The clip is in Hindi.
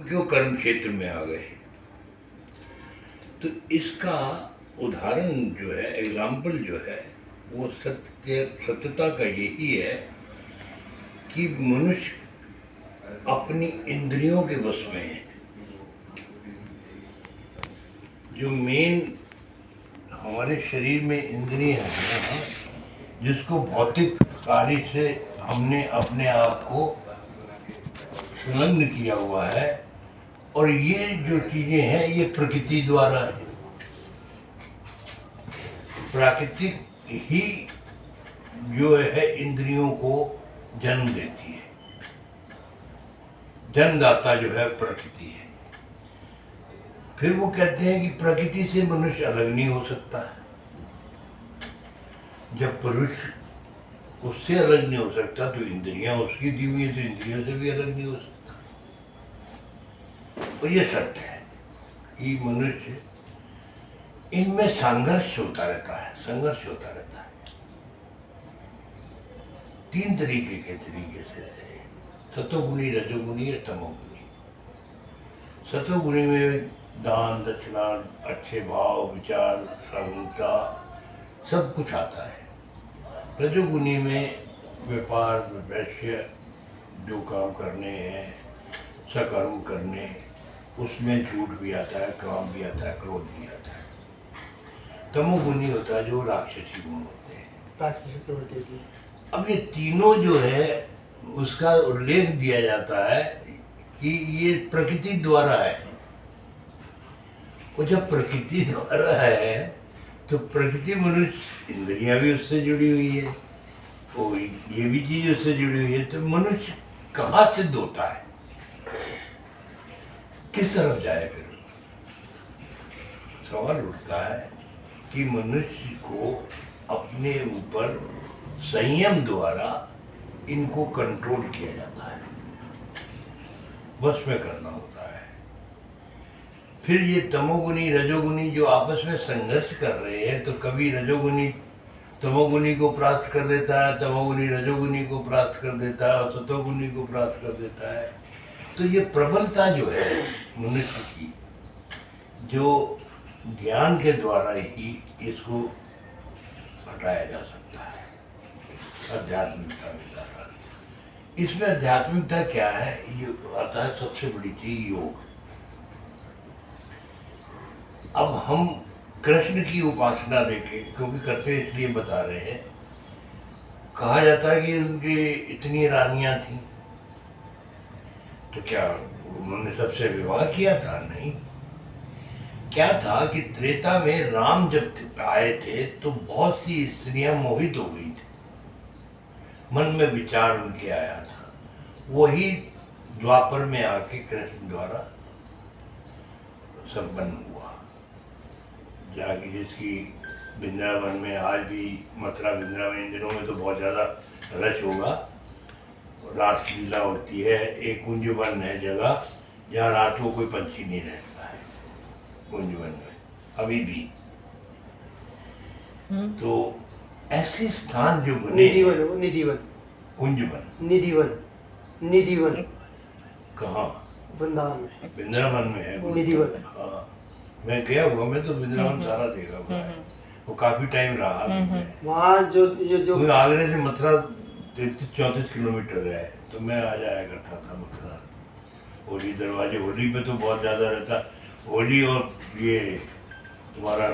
क्यों कर्म क्षेत्र में आ गए। तो इसका उदाहरण जो है, एग्जाम्पल जो है, वो सत्यता का यही है कि मनुष्य अपनी इंद्रियों के वश में है। जो मेन हमारे शरीर में इंद्रियां हैं, जिसको भौतिक कार्य से हमने अपने आप को संलग्न किया हुआ है, और ये जो चीजें हैं ये प्रकृति द्वारा है। प्राकृतिक ही जो है इंद्रियों को जन्म देती है। जन्मदाता जो है प्रकृति है। फिर वो कहते हैं कि प्रकृति से मनुष्य अलग नहीं हो सकता है। जब पुरुष उससे अलग नहीं हो सकता तो इंद्रियां उसकी दी हुई है, तो इंद्रियों से भी अलग नहीं हो सकता। और ये सत्य है कि मनुष्य इनमें संघर्ष होता रहता है, संघर्ष होता रहता है। तीन तरीके से है, सतोगुणी, रजोगुणी और तमोगुणी। सतोगुणी में दान दक्षिणा, अच्छे भाव, विचार, संहिता सब कुछ आता है। रजोगुणी में व्यापार, वैश्य जो काम करने हैं, सकर्म करने, उसमें झूठ भी आता है, काम भी आता है, क्रोध भी आता है। तमोगुणी होता है जो राक्षसी गुण होते हैं, राक्षसी प्रवृत्ति होती है। अब ये तीनों जो है उसका उल्लेख दिया जाता है कि ये प्रकृति द्वारा है। और जब प्रकृति द्वारा है तो प्रकृति, मनुष्य, इंद्रियां भी उससे जुड़ी हुई है, तो ये भी चीज उससे जुड़ी हुई है। तो मनुष्य कहाँ सिद्ध होता है, किस तरफ जाए? फिर सवाल उठता है कि मनुष्य को अपने ऊपर संयम द्वारा इनको कंट्रोल किया जाता है, वश में करना होता है। फिर ये तमोगुणी, रजोगुणी जो आपस में संघर्ष कर रहे हैं, तो कभी रजोगुणी तमोगुणी को प्राप्त कर देता है, तमोगुणी रजोगुणी को प्राप्त कर देता है, और सतोगुणी को प्राप्त कर देता है। तो ये प्रबलता जो है मनुष्य की, जो ज्ञान के द्वारा ही इसको हटाया जा सकता है, आध्यात्मिकता के द्वारा। इसमें आध्यात्मिकता क्या है? ये आता है सबसे बड़ी चीज, योग। अब हम कृष्ण की उपासना देखें, क्योंकि करते इसलिए बता रहे हैं। कहा जाता है कि उनकी इतनी रानियां थीं, तो क्या उन्होंने सबसे विवाह किया था? नहीं। क्या था कि त्रेता में राम जब आए थे तो बहुत सी स्त्रियां मोहित हो गई थी, मन में विचार उनके आया था। वही द्वापर में आके कृष्ण द्वारा संपन्न हुआ। जाके जिसकी वृंदावन में आज भी, मथुरा वृंदावन इन दिनों में तो बहुत ज़्यादा रश होगा, रासलीला होती है। एक कुंजवन है जगह जहाँ रात को कोई पंछी नहीं रहता है, कुंजवन में अभी भी। तो ऐसे स्थान जो बने, निधिवन, कुंजवन, निधिवन कहाँ? वृंदावन में है निधिवन। हाँ, मैं गया हुआ, मैं तो वृंदावन सारा देखा हुआ है। वो काफी टाइम रहा वहाँ। जो आगरे से मथुरा 33-34 किलोमीटर है, तो मैं आ जाया करता था मथुरा। होली दरवाजे, होली पे तो बहुत ज्यादा रहता, होली और ये तुम्हारा